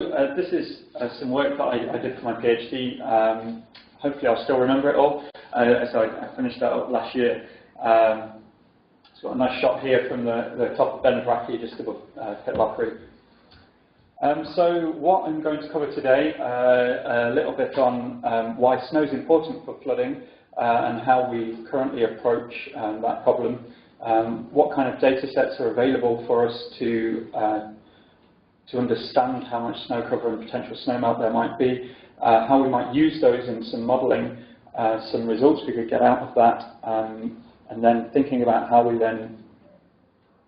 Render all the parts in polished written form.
This is some work that I did for my PhD. Hopefully I'll still remember it all. So I finished that up last year. It's got a nice shot here from the top of Benedictine, just above Pitlochry. So what I'm going to cover today, a little bit on why snow is important for flooding and how we currently approach that problem. What kind of data sets are available for us to understand how much snow cover and potential snowmelt there might be, how we might use those in some modelling, some results we could get out of that, and then thinking about how we then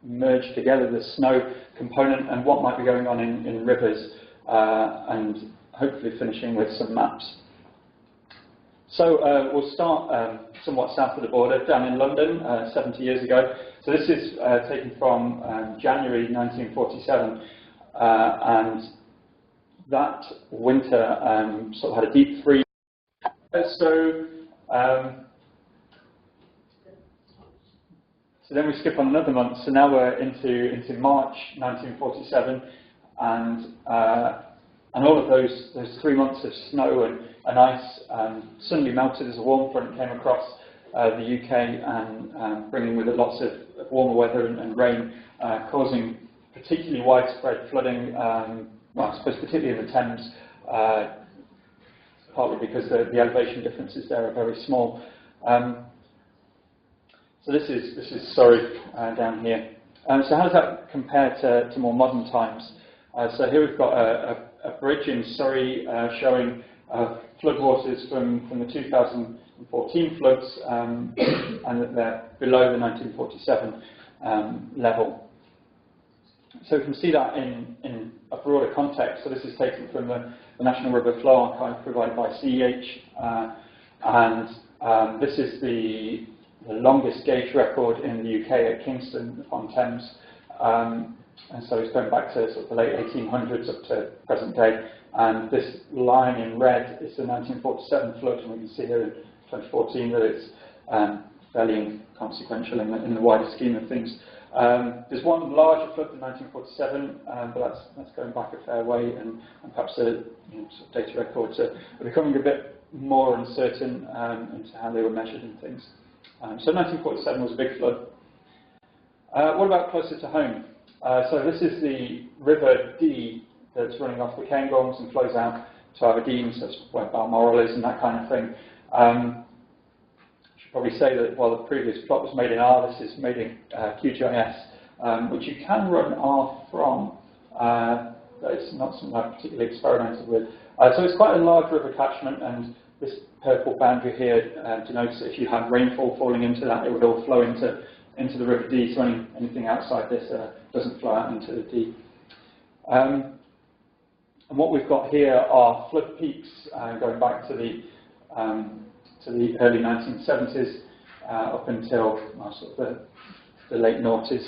merge together the snow component and what might be going on in rivers, and hopefully finishing with some maps. So we'll start somewhat south of the border, down in London, 70 years ago. So this is taken from January 1947. And that winter sort of had a deep freeze. So then we skip on another month. So now we're into March 1947, and all of those 3 months of snow and ice suddenly melted as a warm front came across the UK and bringing with it lots of warmer weather and rain, causing particularly widespread flooding, well, I suppose particularly in the Thames, partly because the elevation differences there are very small. So this is Surrey down here. So how does that compare to more modern times? So here we've got a bridge in Surrey showing floodwaters from the 2014 floods, and that they're below the 1947 level. So we can see that in a broader context. So this is taken from the National River Flow Archive provided by CEH, and this is the longest gauge record in the UK at Kingston upon Thames, and so it's going back to sort of the late 1800s up to present day. And this line in red is the 1947 flood, and we can see here in 2014 that it's fairly inconsequential in the wider scheme of things. There's one larger flood in 1947, but that's going back a fair way, and perhaps the sort of data records are becoming a bit more uncertain into how they were measured and things. So 1947 was a big flood. What about closer to home? So this is the River Dee that's running off the Cairngorms and flows out to Aberdeen, so that's where Balmoral is and that kind of thing. Probably say that while the previous plot was made in R, this is made in QGIS, which you can run R from, but it's not something I've particularly experimented with. So it's quite a large river catchment, and this purple boundary here denotes that if you had rainfall falling into that, it would all flow into the River Dee, so anything outside this doesn't flow out into the Dee. And what we've got here are flood peaks going back to the early 1970s up until sort of the late noughties.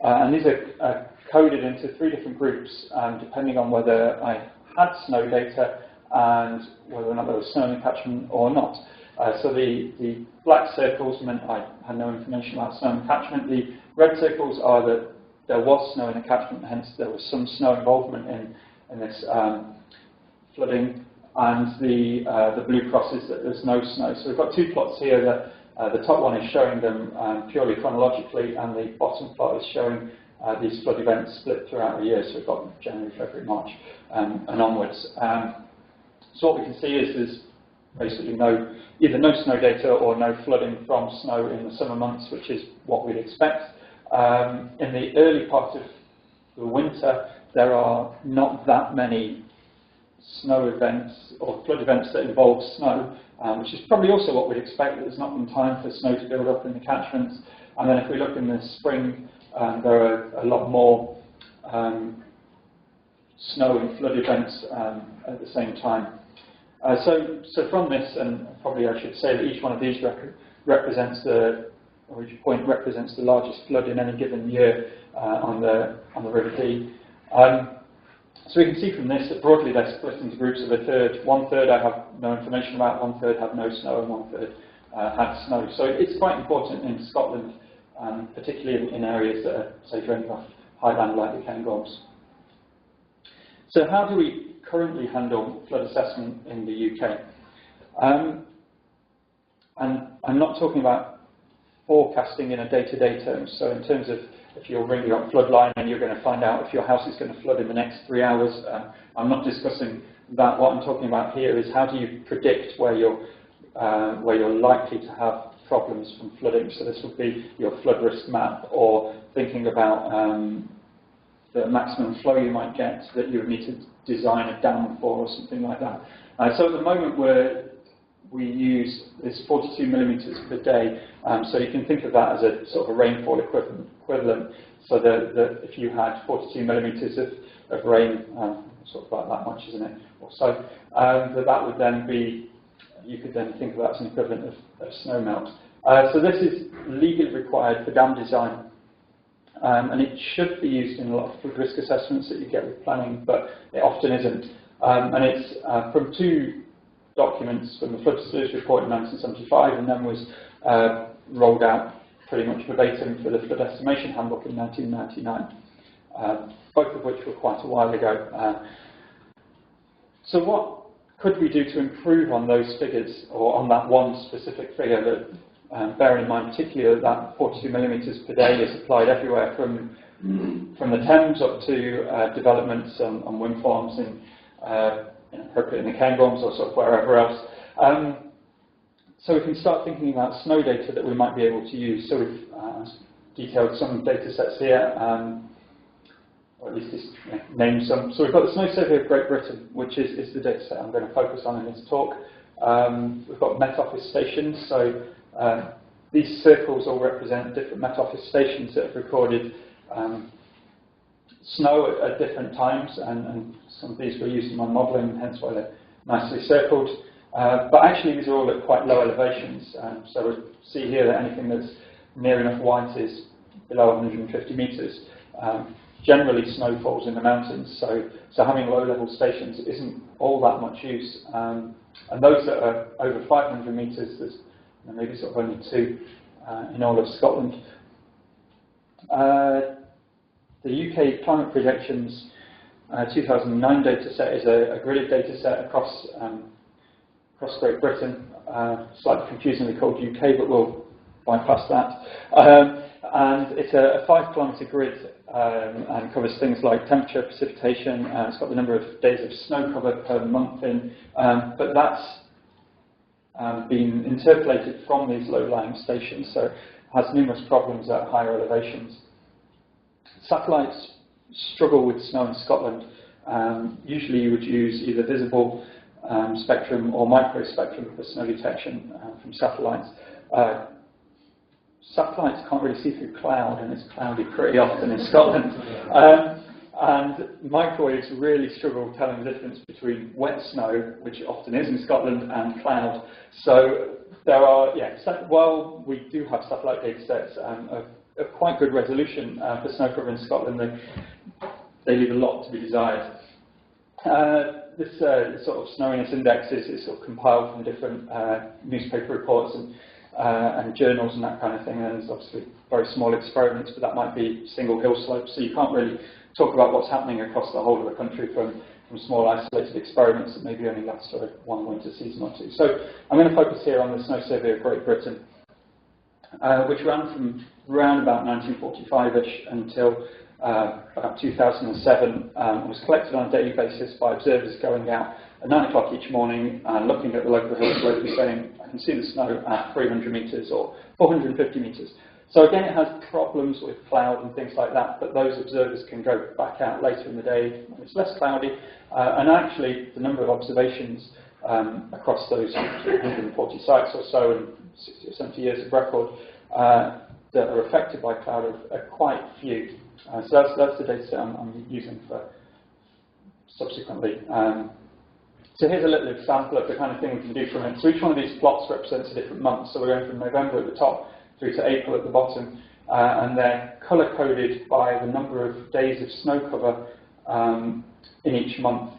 And these are coded into 3 different groups, depending on whether I had snow data and whether or not there was snow in the catchment or not. So the black circles meant I had no information about snow in the catchment. The red circles are that there was snow in the catchment, hence there was some snow involvement in this flooding. And the blue cross is that there's no snow. So we've got 2 plots here. That the top one is showing them purely chronologically, and the bottom plot is showing these flood events split throughout the year. So we've got January, February, March, and onwards. So what we can see is there's basically either no snow data or no flooding from snow in the summer months, which is what we'd expect. In the early part of the winter, there are not that many snow events or flood events that involve snow, which is probably also what we'd expect. There's not been time for snow to build up in the catchments. And then if we look in the spring, there are a lot more snow and flood events at the same time. So from this, and probably I should say that each one of these represents each point represents the largest flood in any given year on the River Dee. So we can see from this that broadly they're split into groups of a third. 1/3 I have no information about, 1/3 have no snow, and 1/3 had snow. So it's quite important in Scotland, particularly in areas that are, say, draining off highland like the Cairngorms. So how do we currently handle flood assessment in the UK. And I'm not talking about forecasting in a day-to-day terms. So in terms of if you're ringing up floodline and you're going to find out if your house is going to flood in the next 3 hours, I'm not discussing that. What I'm talking about here is how do you predict where you're likely to have problems from flooding. So this would be your flood risk map, or thinking about the maximum flow you might get that you would need to design a dam for, or something like that. So at the moment we use this 42 millimetres per day, so you can think of that as a sort of a rainfall equivalent. So that if you had 42 millimetres of rain, sort of about that much, isn't it, or so, that would then be, you could then think of that as an equivalent of snowmelt. So this is legally required for dam design, and it should be used in a lot of flood risk assessments that you get with planning, but it often isn't. And it's from two documents, from the Flood Facilities Report in 1975, and then was rolled out pretty much verbatim for the Flood Estimation Handbook in 1999, both of which were quite a while ago. So what could we do to improve on those figures, or on that one specific figure? That, bearing in mind particularly that 42 millimetres per day is applied everywhere from the Thames up to developments on wind farms in appropriate in the Cairngorms or sort of wherever else. So we can start thinking about snow data that we might be able to use. So we've detailed some data sets here, or at least just named some. So we've got the Snow Survey of Great Britain, which is the data set I'm going to focus on in this talk. We've got Met Office stations. So these circles all represent different Met Office stations that have recorded snow at different times, and some of these were used in my modelling, hence why they're nicely circled. But actually these are all at quite low elevations, so we see here that anything that's near enough white is below 150 metres. Generally snow falls in the mountains, so having low-level stations isn't all that much use. And those that are over 500 metres, there's maybe sort of only two in all of Scotland. The UK Climate Projections 2009 data set is a gridded data set across Great Britain, slightly confusingly called UK, but we'll bypass that. And it's a 5-kilometre grid and covers things like temperature, precipitation. It's got the number of days of snow cover per month in, but that's been interpolated from these low-lying stations, so it has numerous problems at higher elevations. Satellites struggle with snow in Scotland. Usually you would use either visible spectrum or microspectrum for snow detection from satellites. Satellites can't really see through cloud, and it's cloudy pretty often in Scotland. And microwaves really struggle telling the difference between wet snow, which often is in Scotland, and cloud. So there are, while we do have satellite data sets of quite good resolution for snow cover in Scotland, they leave a lot to be desired. This sort of snowiness index is sort of compiled from different newspaper reports and journals and that kind of thing, and there's obviously very small experiments, but that might be single hill slopes, so you can't really talk about what's happening across the whole of the country from small isolated experiments that maybe only last for one winter season or two. So I'm going to focus here on the Snow Survey of Great Britain, which ran from around about 1945-ish until about 2007. It was collected on a daily basis by observers going out at 9 o'clock each morning and looking at the local hill slope and saying, I can see the snow at 300 metres or 450 metres. So again, it has problems with cloud and things like that, but those observers can go back out later in the day when it's less cloudy, and actually the number of observations across those 140 sites or so and 60 or 70 years of record that are affected by cloud are quite few. So that's the data set I'm using for subsequently. So here's a little example of the kind of thing we can do from it. So each one of these plots represents a different month. So we're going from November at the top through to April at the bottom, and they're colour-coded by the number of days of snow cover in each month.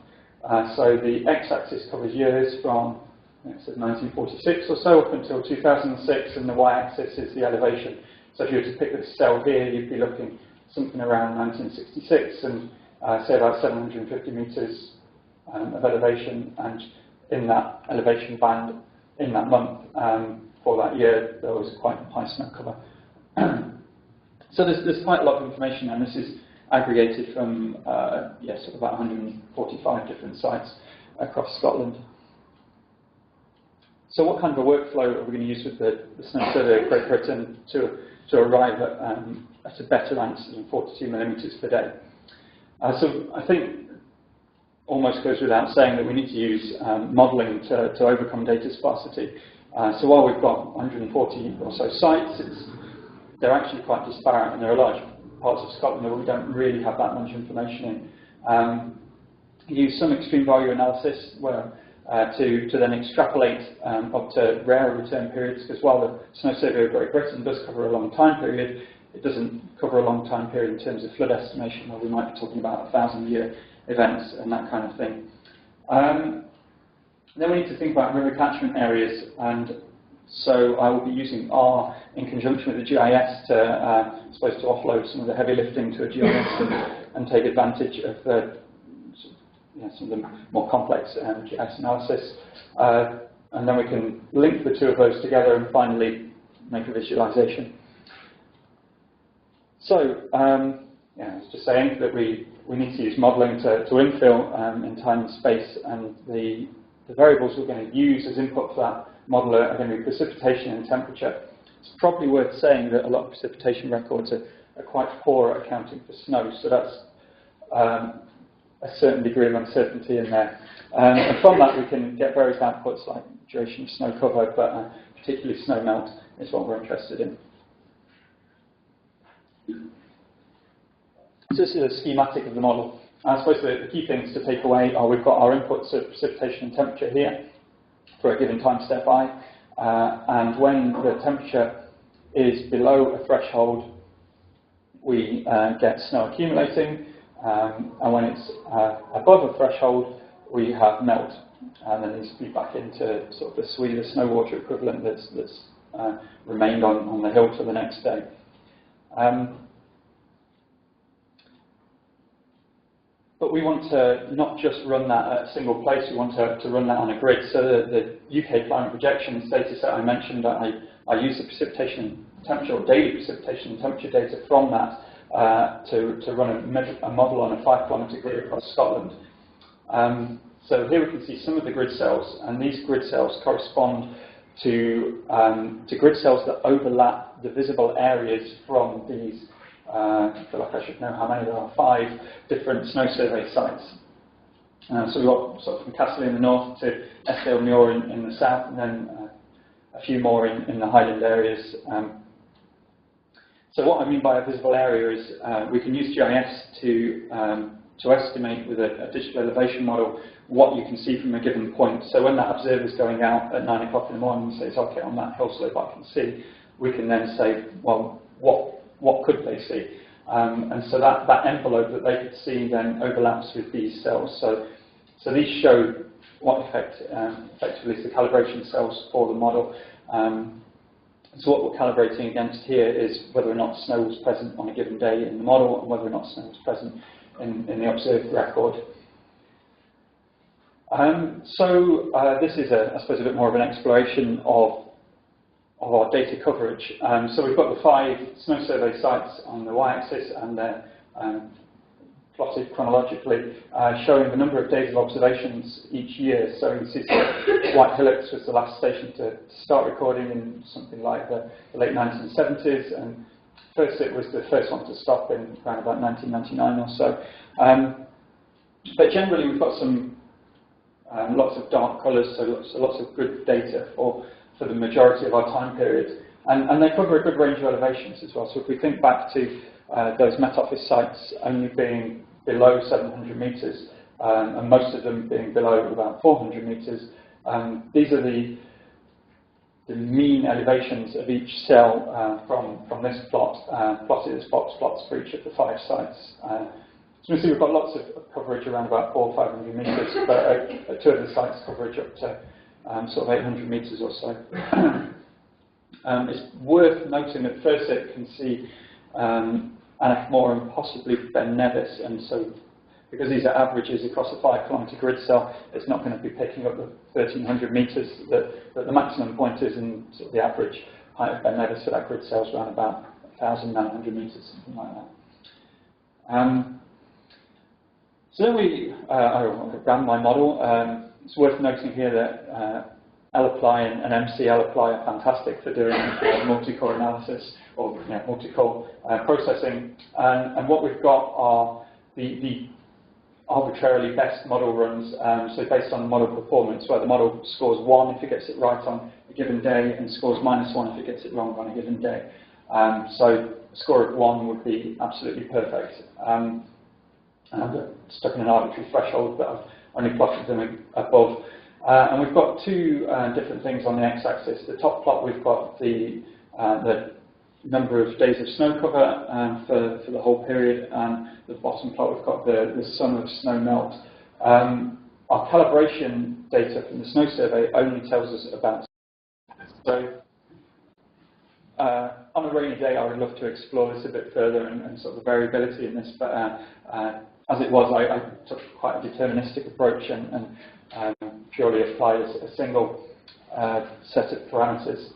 So the x-axis covers years from 1946 or so up until 2006, and the y-axis is the elevation. So if you were to pick this cell here, you'd be looking something around 1966 and say about 750 metres of elevation, and in that elevation band in that month for that year there was quite high snow cover. So there's quite a lot of information, and this is aggregated from sort of about 145 different sites across Scotland. So what kind of a workflow are we going to use with the Snow Survey of Great Britain to arrive at a better answer than 42 millimetres per day? So I think almost goes without saying that we need to use modelling to overcome data sparsity. So while we've got 140 or so sites, they're actually quite disparate, and there are large parts of Scotland where we don't really have that much information in. Use some extreme value analysis where to then extrapolate up to rarer return periods, because while the Snow Survey of Great Britain does cover a long time period, it doesn't cover a long time period in terms of flood estimation, where we might be talking about 1,000-year events and that kind of thing. Then we need to think about river catchment areas, and so I will be using R in conjunction with the GIS to offload some of the heavy lifting to a GIS and take advantage of the some of the more complex GIS analysis, and then we can link the two of those together and finally make a visualization. So I was just saying that we need to use modelling to infill in time and space, and the variables we're going to use as input for that model are going to be precipitation and temperature. It's probably worth saying that a lot of precipitation records are quite poor at accounting for snow, so that's a certain degree of uncertainty in there. And from that we can get various outputs like duration of snow cover, but particularly snow melt is what we're interested in. So this is a schematic of the model. I suppose the key things to take away are we've got our inputs of precipitation and temperature here for a given time step I, and when the temperature is below a threshold we get snow accumulating, and when it's above a threshold we have melt, and then these feed back into sort of the SWE, the snow water equivalent that's remained on the hill for the next day. But we want to not just run that at a single place, we want to run that on a grid. So the UK climate projections data set I mentioned, I use the precipitation temperature, or daily precipitation and temperature data from that to run a model on a 5-kilometre grid across Scotland. So here we can see some of the grid cells, and these grid cells correspond to grid cells that overlap the visible areas from these. I feel like I should know how many there are, 5 different snow survey sites. So we've got sort of from Castle in the north to Eskdale Muir in the south, and then a few more in the Highland areas. So what I mean by a visible area is we can use GIS to estimate with a digital elevation model what you can see from a given point. So when that observer is going out at 9 o'clock in the morning and says, okay, on that hill slope I can see, we can then say, well, what could they see? And so that envelope that they could see then overlaps with these cells. So these show what effectively is the calibration cells for the model. So what we're calibrating against here is whether or not snow was present on a given day in the model, and whether or not snow was present in the observed record. This is, I suppose, a bit more of an exploration of our data coverage. So we've got the 5 snow survey sites on the y-axis, and they're plotted chronologically, showing the number of days of observations each year. So you see White Hillocks was the last station to start recording in something like the late 1970s, and Furset was the first one to stop in around about 1999 or so. But generally we've got some lots of dark colours, so lots of good data for the majority of our time period. And they cover a good range of elevations as well. So if we think back to those Met Office sites only being below 700 metres, and most of them being below about 400 metres, these are the mean elevations of each cell from this plot, plotted as box plots for each of the 5 sites. So you see we've got lots of coverage around about 400 or 500 metres, but at 2 of the sites coverage up to sort of 800 metres or so. It's worth noting that Furset can see Anach Mor and possibly Ben Nevis, and so because these are averages across a 5-kilometre grid cell, it's not going to be picking up the 1,300 metres that the maximum point is, and sort of the average height of Ben Nevis for that grid cell is around about 1,900 metres, something like that. So then I ran my model. It's worth noting here that L-apply and MCL-apply are fantastic for doing multi-core analysis or multi-core processing. And what we've got are the arbitrarily best model runs, so based on model performance, where the model scores 1 if it gets it right on a given day and scores -1 if it gets it wrong on a given day. So a score of 1 would be absolutely perfect. And I've stuck in an arbitrary threshold, but I've only plotted them above. And we've got two different things on the x-axis. The top plot, we've got the number of days of snow cover for the whole period, and the bottom plot, we've got the sum of snow melt. Our calibration data from the snow survey only tells us about. So on a rainy day, I would love to explore this a bit further and sort of the variability in this, but as it was, I took quite a deterministic approach and purely applied a single set of parameters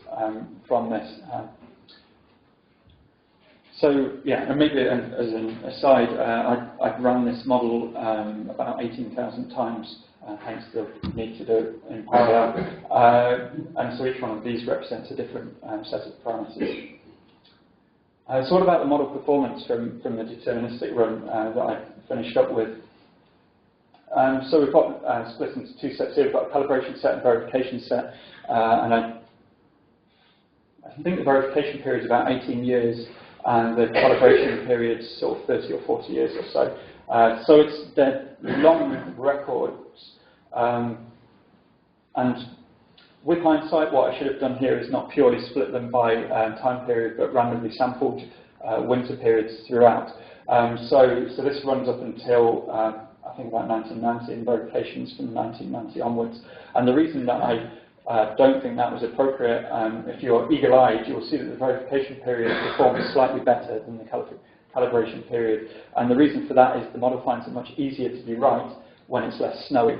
from this. So yeah, and maybe as an aside, I've run this model about 18,000 times, hence the need to do it in parallel. And so each one of these represents a different set of parameters. So what about the model performance from the deterministic run that I finished up with? So we've got split into two sets here. We've got a calibration set and verification set, and I think the verification period is about 18 years, and the calibration period is sort of 30 or 40 years or so. So they're long records, and with hindsight, what I should have done here is not purely split them by time period, but randomly sampled winter periods throughout. So this runs up until I think about 1990, and verifications from 1990 onwards. And the reason that I don't think that was appropriate, if you're eagle-eyed, you'll see that the verification period performs slightly better than the calibration period. And the reason for that is the model finds it much easier to be right when it's less snowy.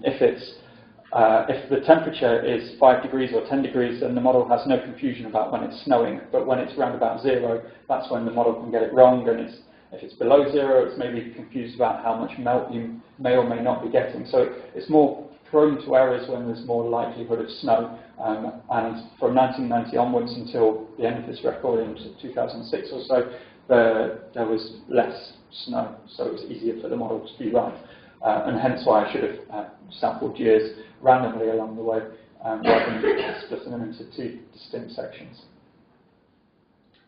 If the temperature is 5 degrees or 10 degrees, then the model has no confusion about when it's snowing. But when it's around about 0, that's when the model can get it wrong, and if it's below 0, it's maybe confused about how much melt you may or may not be getting. So it's more prone to errors when there's more likelihood of snow. And from 1990 onwards until the end of this record in 2006 or so, there was less snow, so it was easier for the model to be right. And hence why I should have sampled years randomly along the way, rather than splitting them into two distinct sections.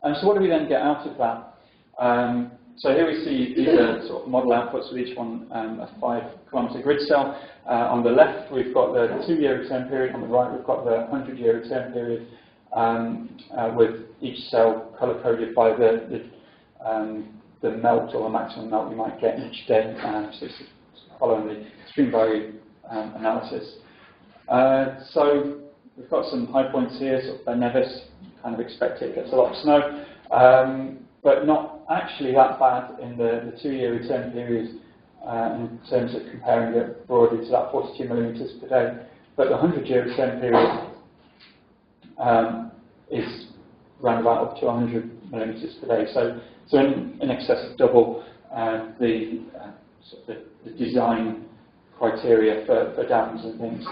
And so what do we then get out of that? So here we see these are sort of model outputs with each one a 5-kilometre grid cell. On the left, we've got the 2-year return period. On the right, we've got the 100-year return period, with each cell colour-coded by the melt or the maximum melt you might get each day. So it's following the extreme value analysis. So we've got some high points here, sort of Ben Nevis, kind of expect it gets a lot of snow, but not actually that bad in the 2-year return period in terms of comparing it broadly to that 42 millimetres per day. But the 100-year return period is around about up to 100 millimetres per day. So in excess of double the design criteria for dams and things.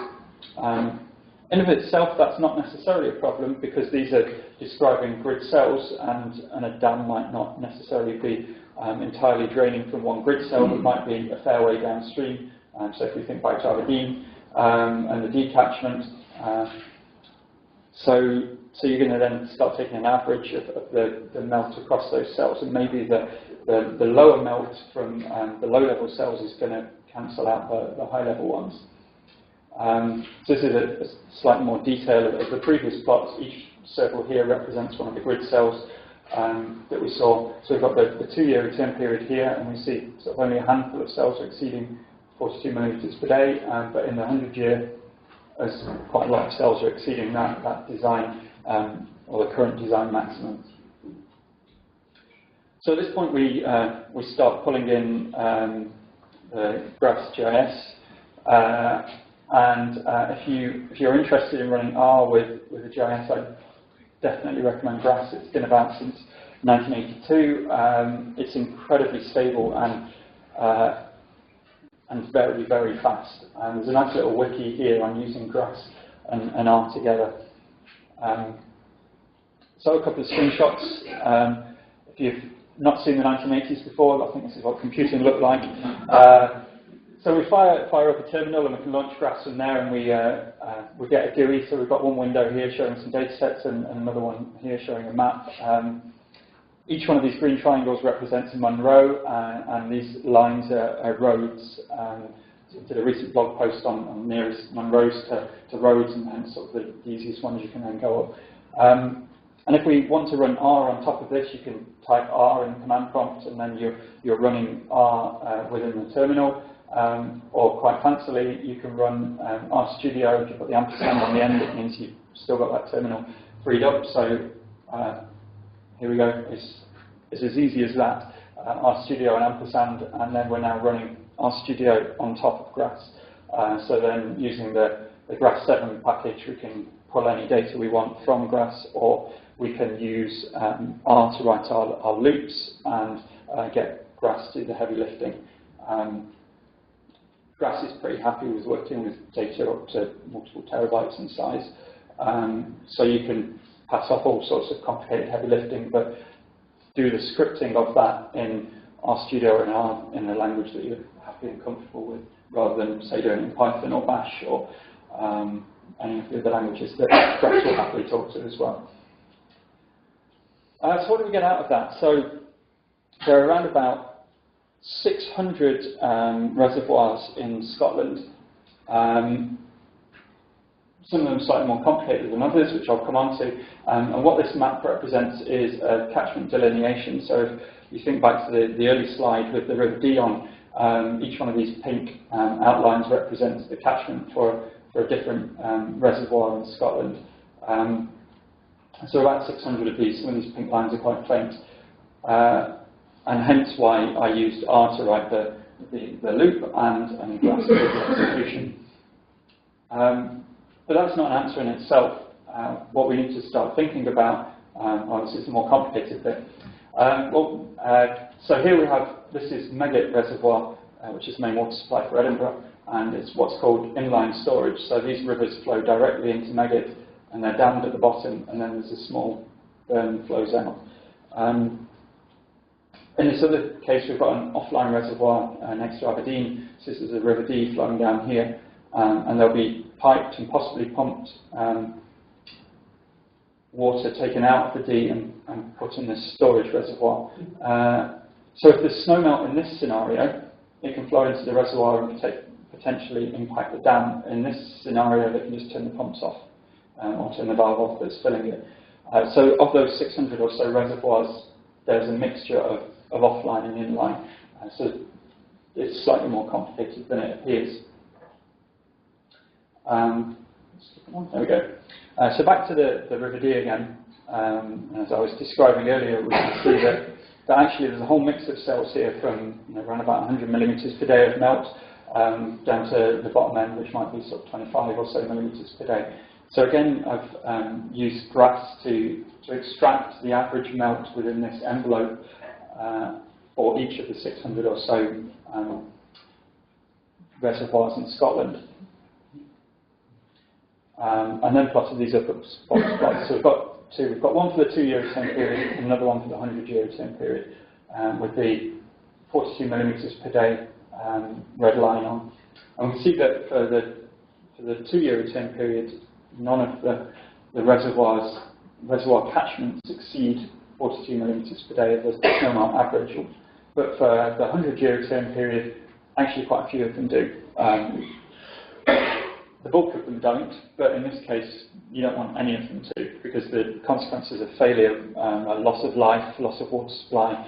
In of itself, that's not necessarily a problem, because these are describing grid cells, and a dam might not necessarily be entirely draining from one grid cell. It might be a fair way downstream. So if we think back to Aberdeen and the decatchment, so you're going to then start taking an average of the melt across those cells, and maybe the lower melt from the low-level cells is going to cancel out the high-level ones. So this is a slightly more detail of the previous plots. Each circle here represents one of the grid cells that we saw. So we've got the 2-year return period here, and we see sort of only a handful of cells are exceeding 42 millimetres per day, but in the 100-year, as quite a lot of cells are exceeding that design or the current design maximum. So at this point we start pulling in the grass GIS, and if you're interested in running R with a GIS, I definitely recommend grass. It's been about since 1982. It's incredibly stable and very, very fast. There's a nice little wiki here on using grass and R together. So a couple of screenshots. If you've not seen the 1980s before, I think this is what computing looked like. So we fire up a terminal and we can launch graphs from there, and we get a Giri. So we've got one window here showing some data sets and another one here showing a map. Each one of these green triangles represents a Monroe, and these lines are roads. So I did a recent blog post on nearest Monroes to roads, and hence sort of the easiest ones you can then go up. And if we want to run R on top of this, you can type R in the command prompt, and then you're running R within the terminal. Or quite fancily, you can run RStudio. If you put the ampersand on the end, it means you've still got that terminal freed up. So here we go. It's as easy as that. RStudio and ampersand, and then we're now running RStudio on top of Grass. So then using the Grass 7 package, we can pull any data we want from Grass, or we can use R to write our loops and get Grass to do the heavy lifting. Grass is pretty happy with working with data up to multiple terabytes in size. So you can pass off all sorts of complicated heavy lifting, but do the scripting of that in RStudio and R in a language that you're happy and comfortable with, rather than, say, doing it in Python or Bash or any of the other languages that Grass will happily talk to as well. So what do we get out of that? So there are around about 600 reservoirs in Scotland. Some of them slightly more complicated than others, which I'll come on to. And what this map represents is a catchment delineation. So if you think back to the early slide with the River Dee on, each one of these pink outlines represents the catchment for a different reservoir in Scotland. So about 600 of these. Some of these pink lines are quite faint. And hence why I used R to write the loop and Grass for the execution. But that's not an answer in itself. What we need to start thinking about, this is a more complicated bit. So here we have, this is Megget Reservoir, which is the main water supply for Edinburgh, and it's what's called inline storage. So these rivers flow directly into Megget, and they're dammed at the bottom, and then there's a small burn that flows out. In this other case, we've got an offline reservoir next to Aberdeen. So this is the River Dee flowing down here, and there'll be piped and possibly pumped water taken out of the Dee and put in this storage reservoir. So if there's snowmelt in this scenario, it can flow into the reservoir and potentially impact the dam. In this scenario, they can just turn the pumps off or turn the valve off that's filling it. So of those 600 or so reservoirs, there's a mixture of offline and inline. So it's slightly more complicated than it appears. There we go. So back to the River Dee again. As I was describing earlier, we can see that actually there's a whole mix of cells here from around about 100 millimetres per day of melt down to the bottom end, which might be sort of 25 or so millimetres per day. So again, I've used Grass to extract the average melt within this envelope for each of the 600 or so reservoirs in Scotland. And then plotted these up as plots. So we've got two. We've got one for the 2-year return period and another one for the 100-year return period, with the 42 millimetres per day red line on. And we see that for the 2-year return period, none of the reservoir catchments exceed 42 millimetres per day as the snowmelt average. But for the 100-year return period, actually quite a few of them do. The bulk of them don't, but in this case, you don't want any of them to, because the consequences of failure, loss of life, loss of water supply,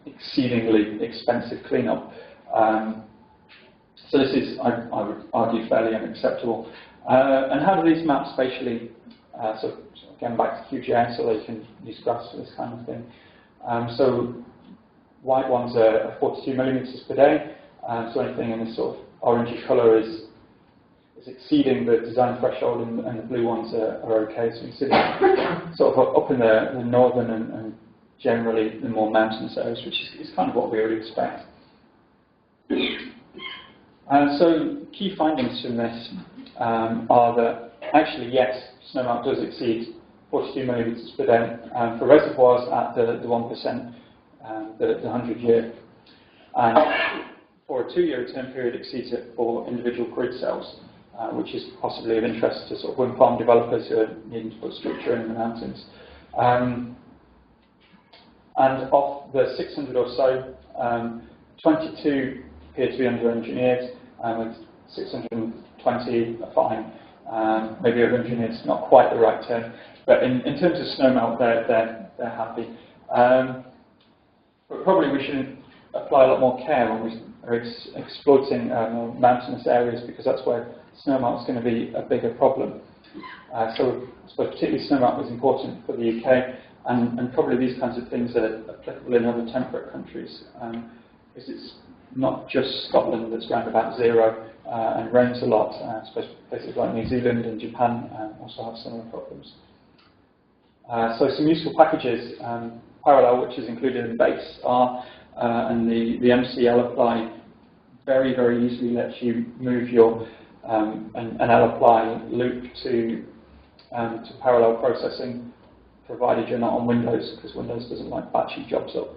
exceedingly expensive cleanup. So this is, I would argue, fairly unacceptable. And how do these maps spatially So again, back to QGIS, although you can use graphs for this kind of thing. So white ones are 42 millimeters per day. So anything in this sort of orangey colour is exceeding the design threshold, and the blue ones are okay. So you see them sort of up in the northern and generally the more mountainous areas, which is kind of what we would expect. So key findings from this are that actually, yes, Snowmelt does exceed 42 millimeters per day for reservoirs at the 1%, the 100-year. And for a 2-year return period, exceeds it for individual grid cells, which is possibly of interest to sort of wind farm developers who are needing to put structure in the mountains. And of the 600 or so, 22 appear to be under-engineered, with 620 are fine. Maybe over-engineered is not quite the right term, but in terms of Snowmelt, they're happy. But probably we should apply a lot more care when we are exploiting more mountainous areas, because that's where Snowmelt is going to be a bigger problem. So I suppose particularly Snowmelt is important for the UK, and probably these kinds of things are applicable in other temperate countries, because it's not just Scotland that's around about 0 and rains a lot. I suppose places like New Zealand and Japan also have similar problems. So some useful packages, Parallel, which is included in base R, and the MCL apply very, very easily lets you move your an lapply loop to parallel processing, provided you're not on Windows, because Windows doesn't like batching jobs up.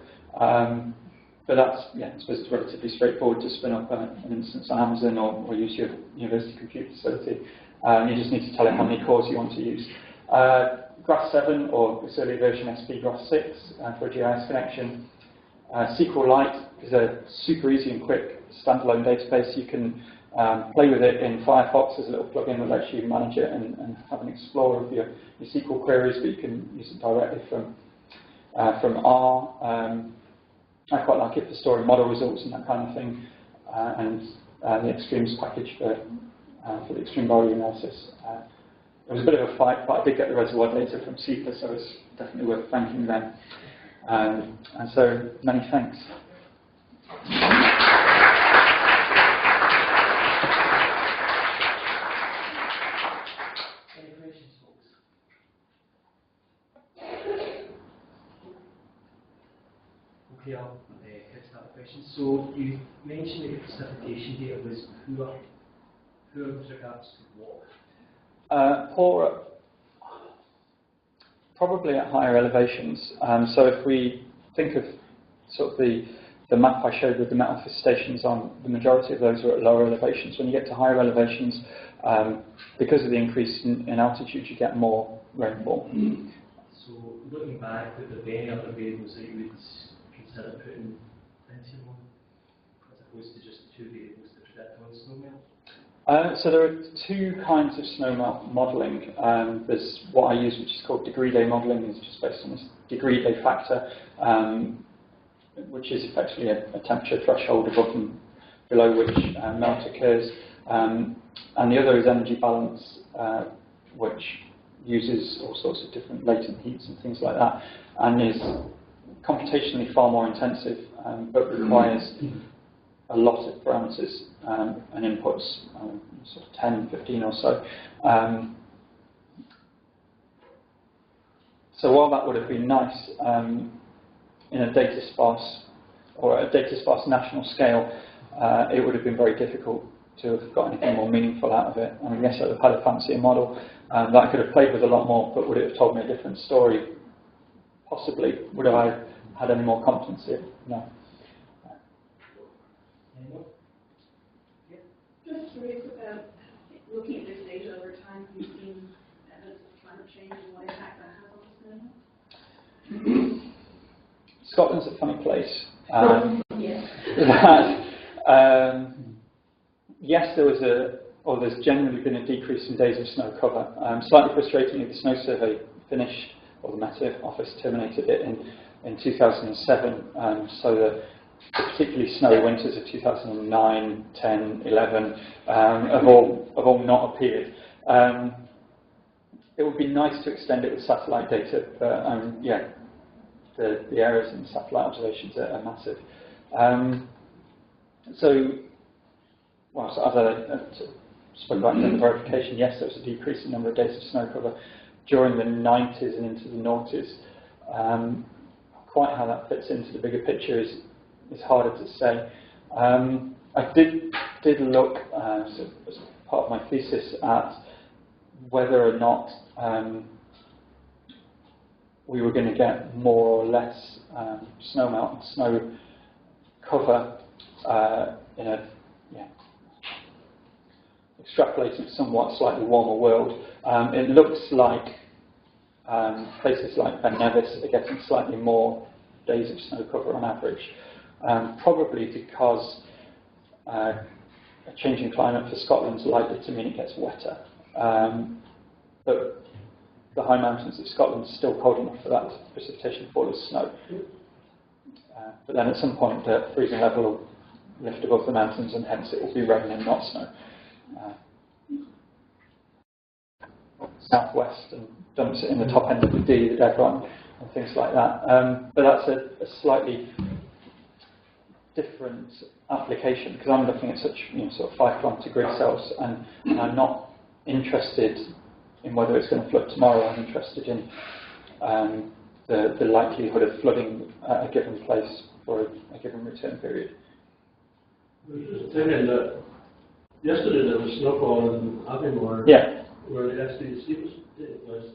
But that's, I suppose it's relatively straightforward to spin up an instance on Amazon or use your university compute facility. You just need to tell it how many cores you want to use. Graph 7, or this early version SP Graph 6 for a GIS connection. SQLite is a super easy and quick standalone database. You can play with it in Firefox. There's a little plugin that lets you manage it and have an explorer of your SQL queries, but you can use it directly from R. I quite like it for storing model results and that kind of thing, and the Extremes package for the extreme value analysis. It was a bit of a fight, but I did get the reservoir data from CEPA, so it's definitely worth thanking them. And so, many thanks. Any questions, folks? Okay, I'll start the questions. So you mentioned that your precipitation data was poor with regards to what? Poorer, probably at higher elevations. So if we think of sort of the map I showed with the metal stations on, the majority of those are at lower elevations. When you get to higher elevations, because of the increase in altitude, you get more rainfall. So looking back, would there be any other variables that you would consider putting into your model, as opposed to just the 2 variables to predict on Snowmelt? So there are 2 kinds of Snowmelt modelling. There's what I use, which is called degree day modelling, which is based on this degree day factor, which is effectively a temperature threshold above and below which melt occurs. And the other is energy balance, which uses all sorts of different latent heats and things like that, and is computationally far more intensive, but requires a lot of parameters and inputs, sort of 10, 15 or so. So while that would have been nice in a data sparse or a data sparse national scale, it would have been very difficult to have got anything more meaningful out of it. I mean, yes, I would have had a fancier model that I could have played with a lot more, but would it have told me a different story? Possibly. Would I have had any more competency? No. Just curious about looking at this data over time, have you seen evidence of climate change and what impact that has on the Snowmelt? Scotland's a funny place. Yes. Yes, there's generally been a decrease in days of snow cover. Slightly frustratingly, the snow survey finished, or the Met Office terminated it in 2007. So the particularly snowy winters of 2009, 10, 11 have all not appeared. It it would be nice to extend it with satellite data, but yeah, the errors in satellite observations are massive. Well, so as I spoke about in the verification, yes, there was a decrease in number of days of snow cover during the 90s and into the noughties. Quite how that fits into the bigger picture is harder to say. I did look as part of my thesis at whether or not we were going to get more or less snowmelt and snow cover in a extrapolating somewhat slightly warmer world. It looks like places like Ben Nevis are getting slightly more days of snow cover on average, probably because a changing climate for Scotland is likely to mean it gets wetter. But the high mountains of Scotland are still cold enough for that precipitation to fall as snow. But then at some point the freezing level will lift above the mountains and hence it will be rain and not snow. Southwest and dumps it in the top end of the D, the deadline, and things like that. But that's a slightly different application because I'm looking at such sort of 5 kilometre grid cells, and I'm not interested in whether it's going to flood tomorrow. I'm interested in the likelihood of flooding at a given place for a given return period. Just thinking that yesterday there was snowfall in Aviemore. Yeah. Where the SDC was taking place.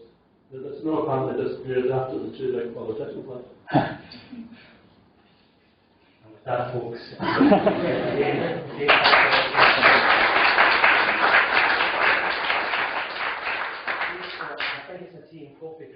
The snow apparently disappeared after the 2 big politicians left. And with that, folks. I think it's a tea and coffee.